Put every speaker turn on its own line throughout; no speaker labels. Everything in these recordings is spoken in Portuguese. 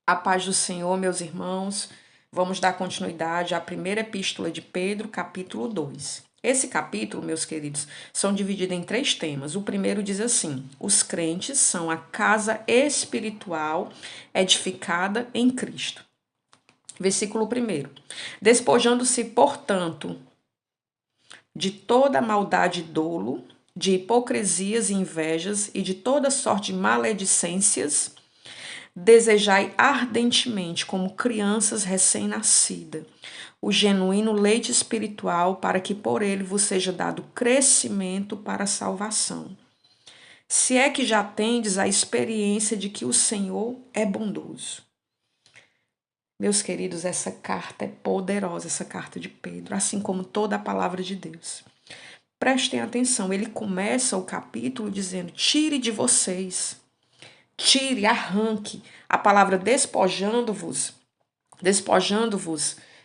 A paz do Senhor, meus irmãos. Vamos dar continuidade à primeira epístola de Pedro, capítulo 2. Esse capítulo, meus queridos, são divididos em 3 temas. O primeiro diz assim: os crentes são a casa espiritual edificada em Cristo. Versículo 1. Despojando-se, portanto, de toda maldade e dolo, de hipocrisias e invejas e de toda sorte de maledicências, desejai ardentemente, como crianças recém-nascidas, o genuíno leite espiritual, para que por ele vos seja dado crescimento para a salvação. Se é que já tendes a experiência de que o Senhor é bondoso. Meus queridos, essa carta é poderosa, essa carta de Pedro, assim como toda a palavra de Deus. Prestem atenção, ele começa o capítulo dizendo: tire de vocês. Tire, arranque. A palavra despojando-vos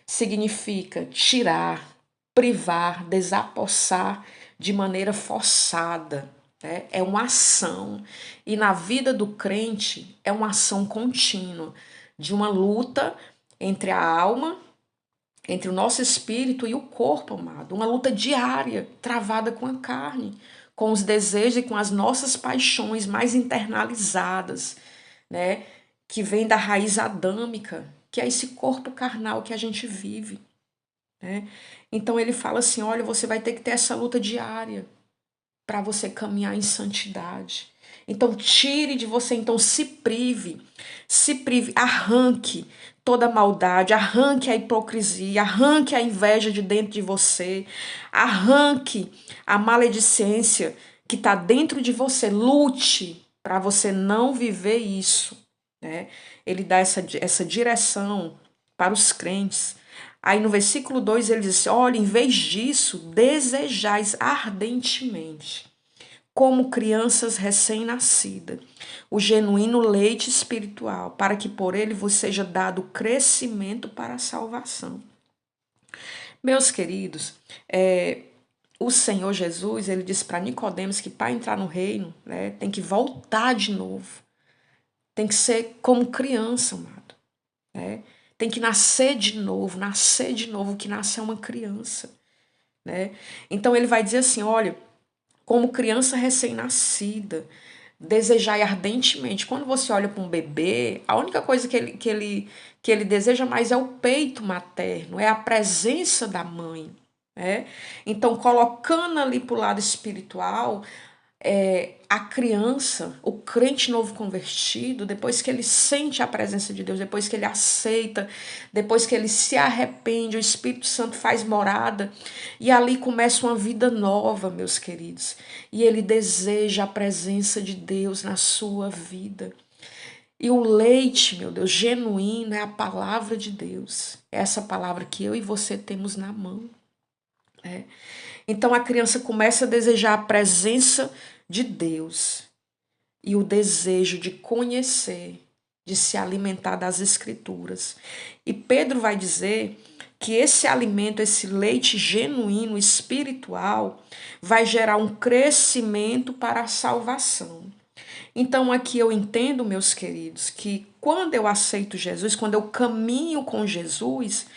significa tirar, privar, desapossar de maneira forçada. Né? É uma ação. E na vida do crente é uma ação contínua, de uma luta entre a alma, entre o nosso espírito e o corpo, amado. Uma luta diária, travada com a carne, com os desejos e com as nossas paixões mais internalizadas, né? Que vem da raiz adâmica, que é esse corpo carnal que a gente vive, né? Então ele fala assim: olha, você vai ter que ter essa luta diária para você caminhar em santidade. Então tire de você, então se prive, arranque toda a maldade, arranque a hipocrisia, arranque a inveja de dentro de você, arranque a maledicência que está dentro de você, lute para você não viver isso, né? Ele dá essa direção para os crentes. Aí no versículo 2 ele diz: olha, em vez disso, desejais ardentemente, como crianças recém-nascidas, o genuíno leite espiritual, para que por ele vos seja dado crescimento para a salvação. Meus queridos, o Senhor Jesus, ele disse para Nicodemos que para entrar no reino, né, tem que voltar de novo. Tem que ser como criança, amado. Né? Tem que nascer de novo, o que nasce é uma criança. Né? Então ele vai dizer assim, olha, como criança recém-nascida, desejai ardentemente. Quando você olha para um bebê, a única coisa que ele deseja mais é o peito materno, é a presença da mãe. Né? Então, colocando ali para o lado espiritual, a criança, o crente novo convertido, depois que ele sente a presença de Deus, depois que ele aceita, depois que ele se arrepende, o Espírito Santo faz morada e ali começa uma vida nova, meus queridos. E ele deseja a presença de Deus na sua vida. E o leite, meu Deus, genuíno é a palavra de Deus. É essa palavra que eu e você temos na mão. Então a criança começa a desejar a presença de Deus e o desejo de conhecer, de se alimentar das Escrituras. E Pedro vai dizer que esse alimento, esse leite genuíno, espiritual, vai gerar um crescimento para a salvação. Então aqui eu entendo, meus queridos, que quando eu aceito Jesus, quando eu caminho com Jesus,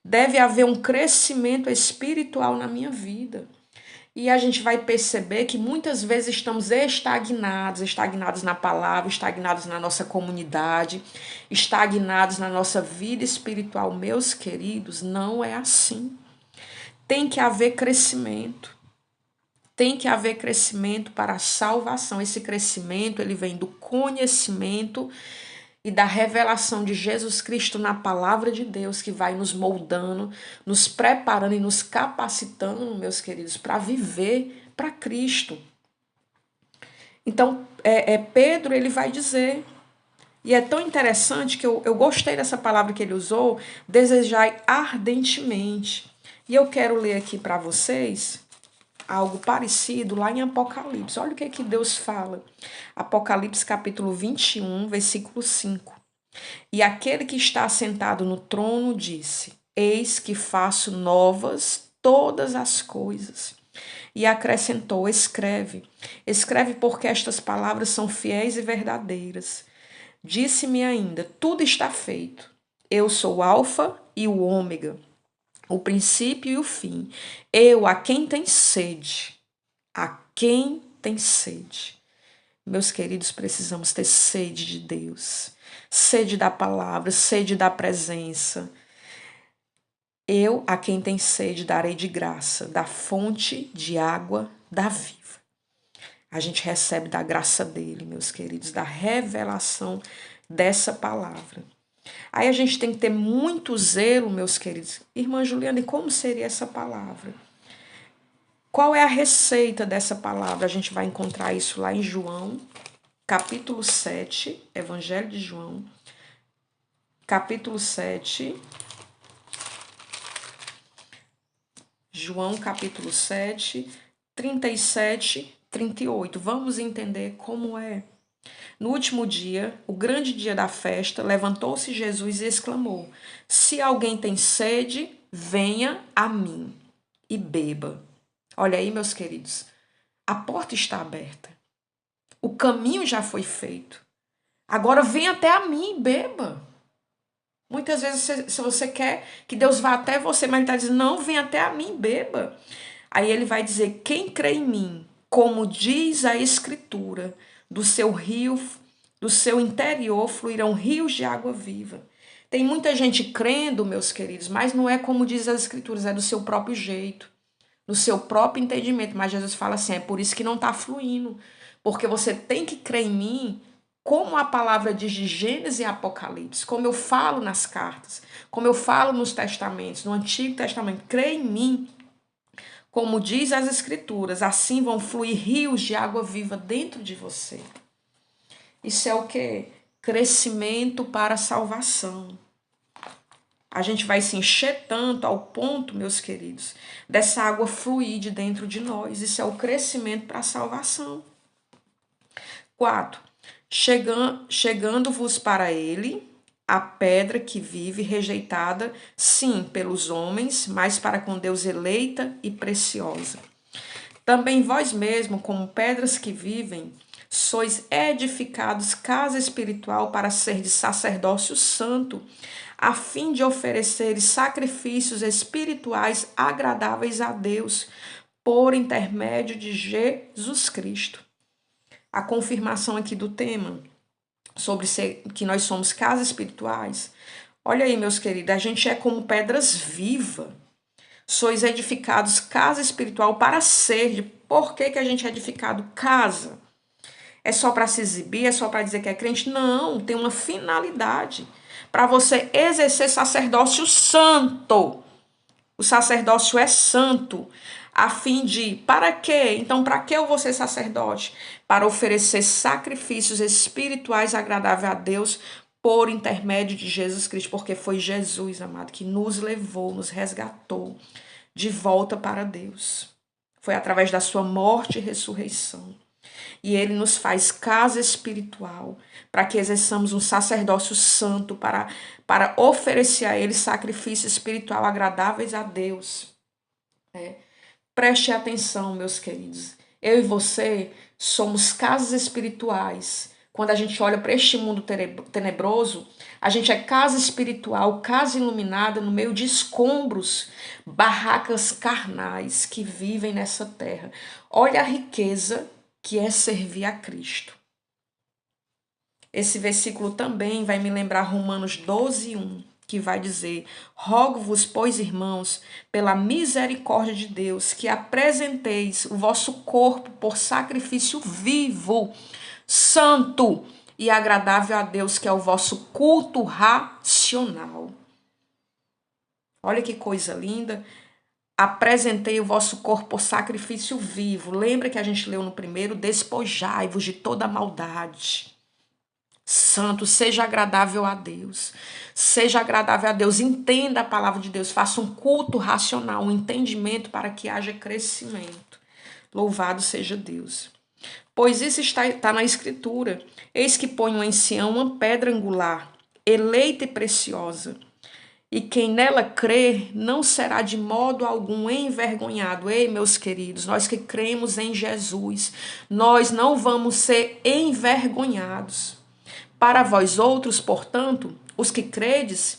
deve haver um crescimento espiritual na minha vida. E a gente vai perceber que muitas vezes estamos estagnados na palavra, estagnados na nossa comunidade, estagnados na nossa vida espiritual. Meus queridos, não é assim. Tem que haver crescimento. Tem que haver crescimento para a salvação. Esse crescimento, ele vem do conhecimento e da revelação de Jesus Cristo na palavra de Deus, que vai nos moldando, nos preparando e nos capacitando, meus queridos, para viver para Cristo. Então, Pedro, ele vai dizer, e é tão interessante que eu gostei dessa palavra que ele usou, desejai ardentemente. E eu quero ler aqui para vocês algo parecido lá em Apocalipse. Olha o que Deus fala. Apocalipse capítulo 21, versículo 5. E aquele que está sentado no trono disse: eis que faço novas todas as coisas. E acrescentou: escreve, porque estas palavras são fiéis e verdadeiras. Disse-me ainda: tudo está feito. Eu sou o Alfa e o Ômega, o princípio e o fim. Eu, a quem tem sede, a quem tem sede. Meus queridos, precisamos ter sede de Deus, sede da palavra, sede da presença. Eu, a quem tem sede, darei de graça, da fonte de água da viva. A gente recebe da graça dele, meus queridos, da revelação dessa palavra. Aí a gente tem que ter muito zelo, meus queridos. Irmã Juliana, e como seria essa palavra? Qual é a receita dessa palavra? A gente vai encontrar isso lá em João, capítulo 7, Evangelho de João, capítulo 7. João, capítulo 7, 37, 38. Vamos entender como é. No último dia, o grande dia da festa, levantou-se Jesus e exclamou: se alguém tem sede, venha a mim e beba. Olha aí, meus queridos, a porta está aberta. O caminho já foi feito. Agora vem até a mim e beba. Muitas vezes, se você quer que Deus vá até você, mas ele está dizendo: não, vem até a mim e beba. Aí ele vai dizer: quem crê em mim, como diz a Escritura, do seu rio, do seu interior fluirão rios de água viva. Tem muita gente crendo, meus queridos, mas não é como diz as Escrituras, é do seu próprio jeito, do seu próprio entendimento. Mas Jesus fala assim: é por isso que não está fluindo, porque você tem que crer em mim, como a palavra diz de Gênesis e Apocalipse, como eu falo nas cartas, como eu falo nos testamentos, no Antigo Testamento. Crê em mim, como diz as Escrituras, assim vão fluir rios de água viva dentro de você. Isso é o quê? Crescimento para a salvação. A gente vai se encher tanto ao ponto, meus queridos, dessa água fluir de dentro de nós. Isso é o crescimento para a salvação. 4. Chegando-vos para ele, a pedra que vive, rejeitada, sim, pelos homens, mas para com Deus eleita e preciosa. Também vós mesmos, como pedras que vivem, sois edificados casa espiritual para ser de sacerdócio santo, a fim de ofereceres sacrifícios espirituais agradáveis a Deus, por intermédio de Jesus Cristo. A confirmação aqui do tema sobre que nós somos casas espirituais. Olha aí, meus queridos, a gente é como pedras vivas. Sois edificados casa espiritual para ser. Por que a gente é edificado casa? É só para se exibir? É só para dizer que é crente? Não, tem uma finalidade. Para você exercer sacerdócio santo. O sacerdócio é santo. A fim de, para quê? Então, para que eu vou ser sacerdote? Para oferecer sacrifícios espirituais agradáveis a Deus por intermédio de Jesus Cristo, porque foi Jesus, amado, que nos levou, nos resgatou de volta para Deus. Foi através da sua morte e ressurreição. E ele nos faz casa espiritual, para que exerçamos um sacerdócio santo, para oferecer a ele sacrifício espiritual agradáveis a Deus. Preste atenção, meus queridos. Eu e você somos casas espirituais. Quando a gente olha para este mundo tenebroso, a gente é casa espiritual, casa iluminada no meio de escombros, barracas carnais que vivem nessa terra. Olha a riqueza que é servir a Cristo. Esse versículo também vai me lembrar Romanos 12:1, que vai dizer: rogo-vos, pois, irmãos, pela misericórdia de Deus, que apresenteis o vosso corpo por sacrifício vivo, santo e agradável a Deus, que é o vosso culto racional. Olha que coisa linda. Apresentei o vosso corpo por sacrifício vivo. Lembra que a gente leu no primeiro? Despojai-vos de toda maldade. Santo, seja agradável a Deus. Seja agradável a Deus. Entenda a palavra de Deus. Faça um culto racional, um entendimento para que haja crescimento. Louvado seja Deus. Pois isso está na Escritura. Eis que ponho em Sião uma pedra angular, eleita e preciosa. E quem nela crer não será de modo algum envergonhado. Ei, meus queridos, nós que cremos em Jesus, nós não vamos ser envergonhados. Para vós outros, portanto, os que credes,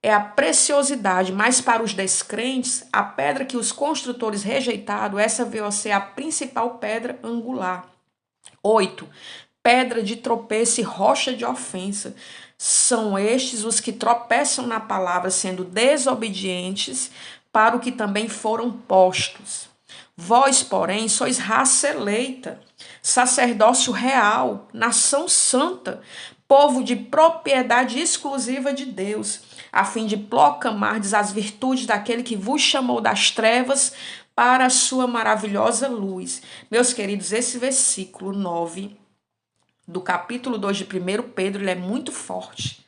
é a preciosidade, mas para os descrentes, a pedra que os construtores rejeitaram, essa veio a ser a principal pedra angular. 8. Pedra de tropeço e rocha de ofensa. São estes os que tropeçam na palavra, sendo desobedientes para o que também foram postos. Vós, porém, sois raça eleita, sacerdócio real, nação santa, povo de propriedade exclusiva de Deus, a fim de proclamardes as virtudes daquele que vos chamou das trevas para a sua maravilhosa luz. Meus queridos, esse versículo 9 do capítulo 2 de 1 Pedro, ele é muito forte.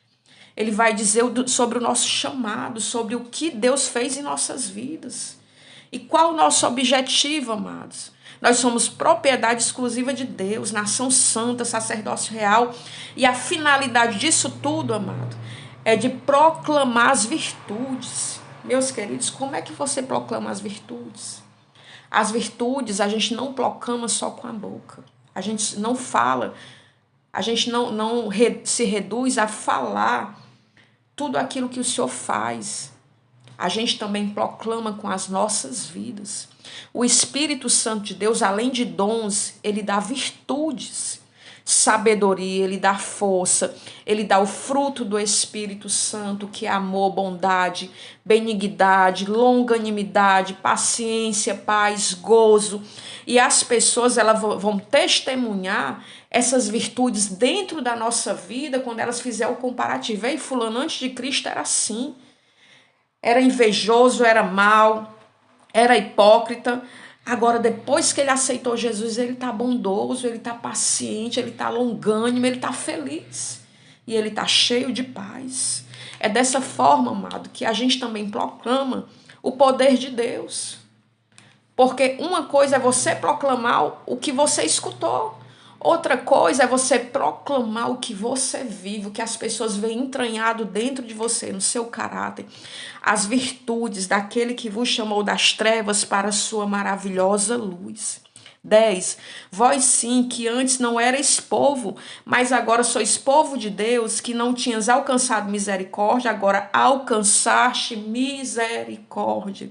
Ele vai dizer sobre o nosso chamado, sobre o que Deus fez em nossas vidas. E qual o nosso objetivo, amados? Nós somos propriedade exclusiva de Deus, nação santa, sacerdócio real. E a finalidade disso tudo, amado, é de proclamar as virtudes. Meus queridos, como é que você proclama as virtudes? As virtudes a gente não proclama só com a boca. A gente não fala, a gente não se reduz a falar tudo aquilo que o Senhor faz. A gente também proclama com as nossas vidas. O Espírito Santo de Deus, além de dons, ele dá virtudes, sabedoria, ele dá força, ele dá o fruto do Espírito Santo, que é amor, bondade, benignidade, longanimidade, paciência, paz, gozo. E as pessoas elas vão testemunhar essas virtudes dentro da nossa vida quando elas fizerem o comparativo. Ei, fulano, antes de Cristo era assim. Era invejoso, era mau, era hipócrita. Agora, depois que ele aceitou Jesus, ele está bondoso, ele está paciente, ele está longânimo, ele está feliz. E ele está cheio de paz. É dessa forma, amado, que a gente também proclama o poder de Deus. Porque uma coisa é você proclamar o que você escutou. Outra coisa é você proclamar o que você vive, o que as pessoas veem entranhado dentro de você, no seu caráter, as virtudes daquele que vos chamou das trevas para a sua maravilhosa luz. 10. Vós sim, que antes não erais povo, mas agora sois povo de Deus, que não tinhas alcançado misericórdia, agora alcançaste misericórdia.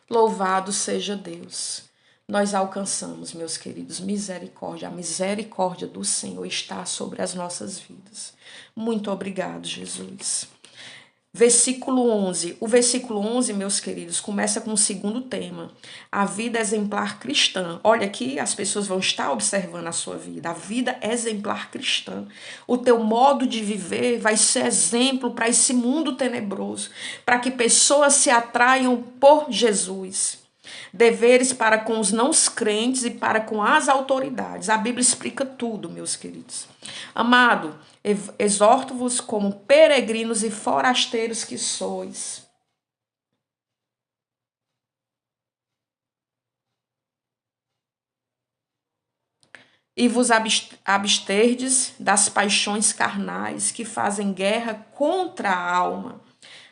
Louvado seja Deus. Nós alcançamos, meus queridos, misericórdia. A misericórdia do Senhor está sobre as nossas vidas. Muito obrigado, Jesus. Versículo 11. O versículo 11, meus queridos, começa com o segundo tema. A vida exemplar cristã. Olha aqui, as pessoas vão estar observando a sua vida. A vida exemplar cristã. O teu modo de viver vai ser exemplo para esse mundo tenebroso. Para que pessoas se atraiam por Jesus. Deveres para com os não crentes e para com as autoridades. A Bíblia explica tudo, meus queridos. Amado, exorto-vos como peregrinos e forasteiros que sois. E vos absterdes das paixões carnais que fazem guerra contra a alma.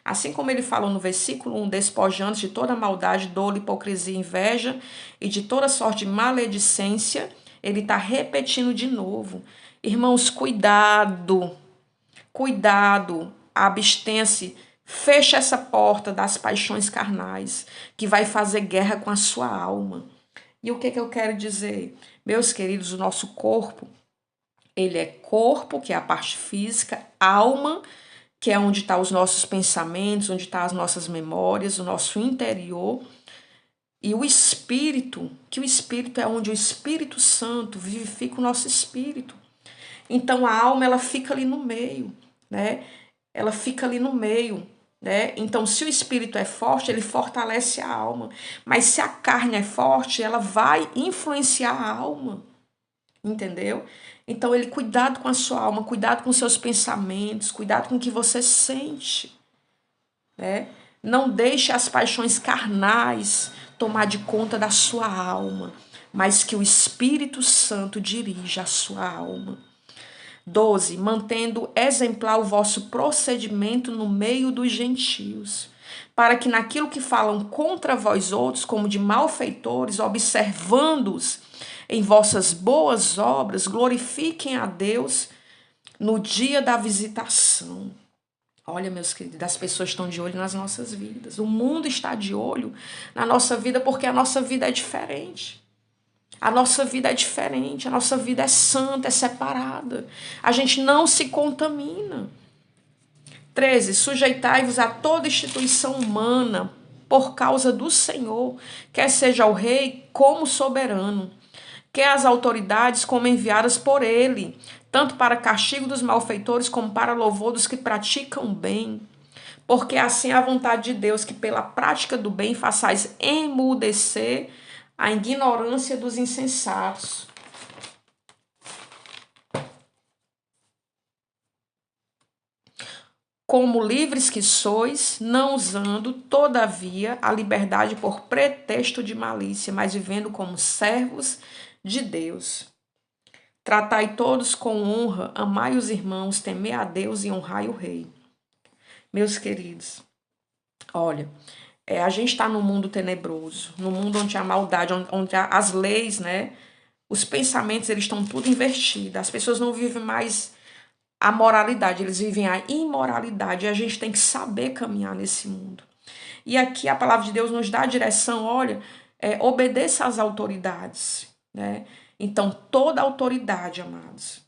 Assim como ele falou no versículo 1, despojando de toda maldade, dolo, hipocrisia, inveja e de toda sorte de maledicência, ele está repetindo de novo. Irmãos, cuidado, abstenha-se, feche essa porta das paixões carnais, que vai fazer guerra com a sua alma. E o que eu quero dizer? Meus queridos, o nosso corpo, ele é corpo, que é a parte física, alma, que é onde estão os nossos pensamentos, onde estão as nossas memórias, o nosso interior. E o espírito, que o espírito é onde o Espírito Santo vivifica o nosso espírito. Então a alma, ela fica ali no meio, né? Ela fica ali no meio, né? Então se o espírito é forte, ele fortalece a alma. Mas se a carne é forte, ela vai influenciar a alma. Entendeu? Então, ele, cuidado com a sua alma, cuidado com seus pensamentos, cuidado com o que você sente, né? Não deixe as paixões carnais tomar de conta da sua alma, mas que o Espírito Santo dirija a sua alma. 12. Mantendo exemplar o vosso procedimento no meio dos gentios, para que naquilo que falam contra vós outros, como de malfeitores, observando-os em vossas boas obras, glorifiquem a Deus no dia da visitação. Olha, meus queridos, as pessoas estão de olho nas nossas vidas. O mundo está de olho na nossa vida porque a nossa vida é diferente. A nossa vida é diferente, a nossa vida é santa, é separada. A gente não se contamina. 13. Sujeitai-vos a toda instituição humana por causa do Senhor, quer seja o rei como soberano, quer as autoridades como enviadas por ele, tanto para castigo dos malfeitores como para louvor dos que praticam bem. Porque assim é a vontade de Deus, que pela prática do bem façais emudecer a ignorância dos insensatos. Como livres que sois, não usando, todavia, a liberdade por pretexto de malícia, mas vivendo como servos de Deus. Tratai todos com honra, amai os irmãos, temei a Deus e honrai o rei. Meus queridos, olha, a gente está num mundo tenebroso, num mundo onde a maldade, onde as leis, né, os pensamentos, eles estão tudo invertidos. As pessoas não vivem mais a moralidade, eles vivem a imoralidade. E a gente tem que saber caminhar nesse mundo. E aqui a palavra de Deus nos dá a direção, olha, obedeça às autoridades, né? Então, toda autoridade, amados,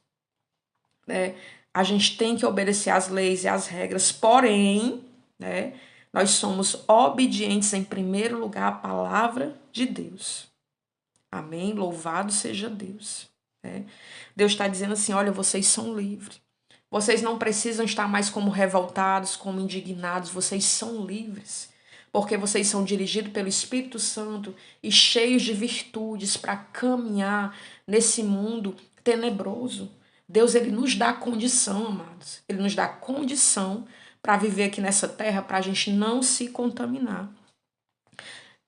né? A gente tem que obedecer às leis e às regras, porém, né, nós somos obedientes em primeiro lugar à palavra de Deus. Amém? Louvado seja Deus. Né? Deus está dizendo assim, olha, vocês são livres. Vocês não precisam estar mais como revoltados, como indignados, vocês são livres. Porque vocês são dirigidos pelo Espírito Santo e cheios de virtudes para caminhar nesse mundo tenebroso. Deus, ele nos dá condição, amados. Ele nos dá condição para viver aqui nessa terra, para a gente não se contaminar.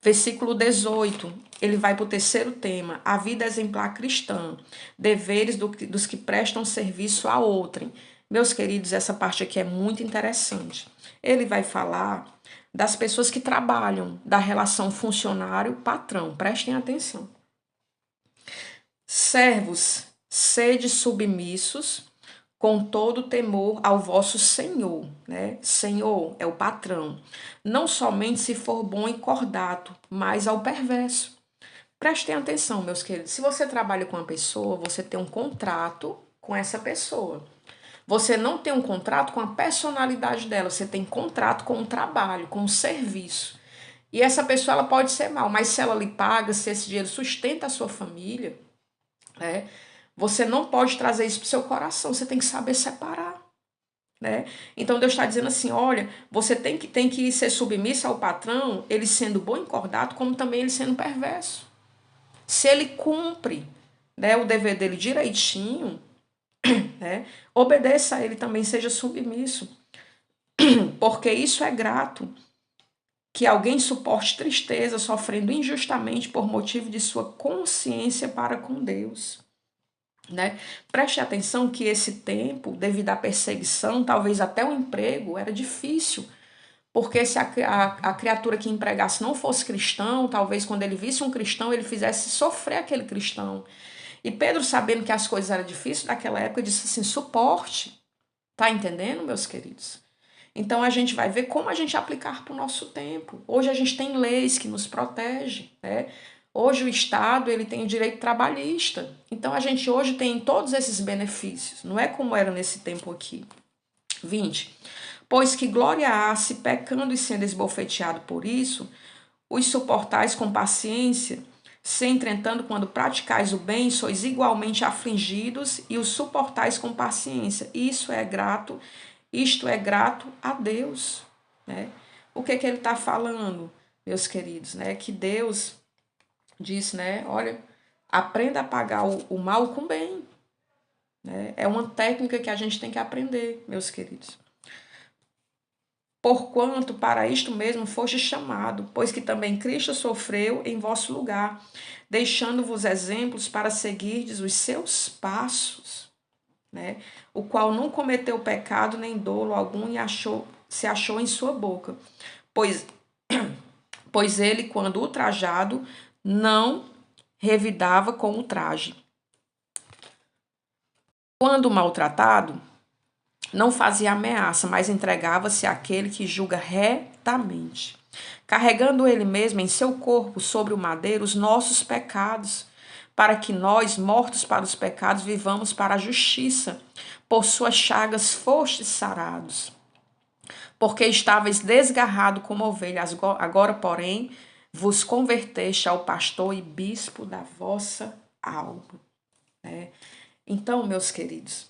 Versículo 18, ele vai para o terceiro tema, a vida exemplar cristã, deveres dos que prestam serviço a outrem. Meus queridos, essa parte aqui é muito interessante. Ele vai falar das pessoas que trabalham, da relação funcionário-patrão. Prestem atenção. Servos, sede submissos, com todo temor ao vosso Senhor, né? Senhor é o patrão. Não somente se for bom e cordato, mas ao perverso. Prestem atenção, meus queridos. Se você trabalha com uma pessoa, você tem um contrato com essa pessoa. Você não tem um contrato com a personalidade dela, você tem contrato com o trabalho, com o serviço. E essa pessoa ela pode ser mal, mas se ela lhe paga, se esse dinheiro sustenta a sua família, né? Você não pode trazer isso para o seu coração, você tem que saber separar. Né? Então Deus está dizendo assim, olha, você tem que ser submissa ao patrão, ele sendo bom e cordato, como também ele sendo perverso. Se ele cumpre, né, o dever dele direitinho, né, obedeça a ele também, seja submisso. Porque isso é grato, que alguém suporte tristeza, sofrendo injustamente por motivo de sua consciência para com Deus. Né? Preste atenção que esse tempo, devido à perseguição, talvez até o emprego, era difícil. Porque se a criatura que empregasse não fosse cristão, talvez quando ele visse um cristão, ele fizesse sofrer aquele cristão. E Pedro, sabendo que as coisas eram difíceis naquela época, disse assim, suporte. Tá entendendo, meus queridos? Então a gente vai ver como a gente aplicar para o nosso tempo. Hoje a gente tem leis que nos protegem, né? Hoje o Estado ele tem o direito trabalhista. Então a gente hoje tem todos esses benefícios. Não é como era nesse tempo aqui. 20. Pois que glória há se pecando e sendo esbofeteado por isso, os suportais com paciência, se entretanto quando praticais o bem, sois igualmente afligidos e os suportais com paciência. Isto é grato a Deus. Né? O que ele está falando, meus queridos? Né? Que Deus diz, né? Olha, aprenda a pagar o mal com bem. Né? É uma técnica que a gente tem que aprender, meus queridos. Porquanto para isto mesmo foste chamado, pois que também Cristo sofreu em vosso lugar, deixando-vos exemplos para seguirdes os seus passos, né? O qual não cometeu pecado nem dolo algum e se achou em sua boca. Pois ele, quando ultrajado, não revidava com o traje. Quando maltratado, não fazia ameaça, mas entregava-se àquele que julga retamente, carregando ele mesmo em seu corpo sobre o madeiro os nossos pecados, para que nós, mortos para os pecados, vivamos para a justiça. Por suas chagas fostes sarados, porque estáveis desgarrado como ovelhas, agora, porém, vos converteste ao pastor e bispo da vossa alma. Né? Então, meus queridos,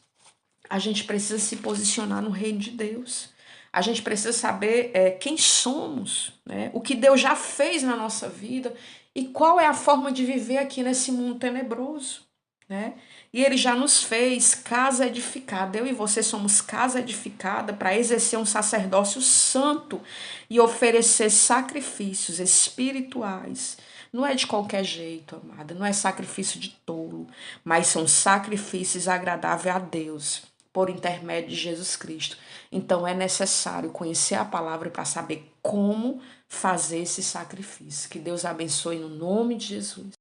a gente precisa se posicionar no reino de Deus. A gente precisa saber quem somos, né? O que Deus já fez na nossa vida e qual é a forma de viver aqui nesse mundo tenebroso, né? E Ele já nos fez casa edificada. Eu e você somos casa edificada para exercer um sacerdócio santo e oferecer sacrifícios espirituais. Não é de qualquer jeito, amada. Não é sacrifício de tolo, mas são sacrifícios agradáveis a Deus por intermédio de Jesus Cristo. Então é necessário conhecer a palavra para saber como fazer esse sacrifício. Que Deus abençoe no nome de Jesus.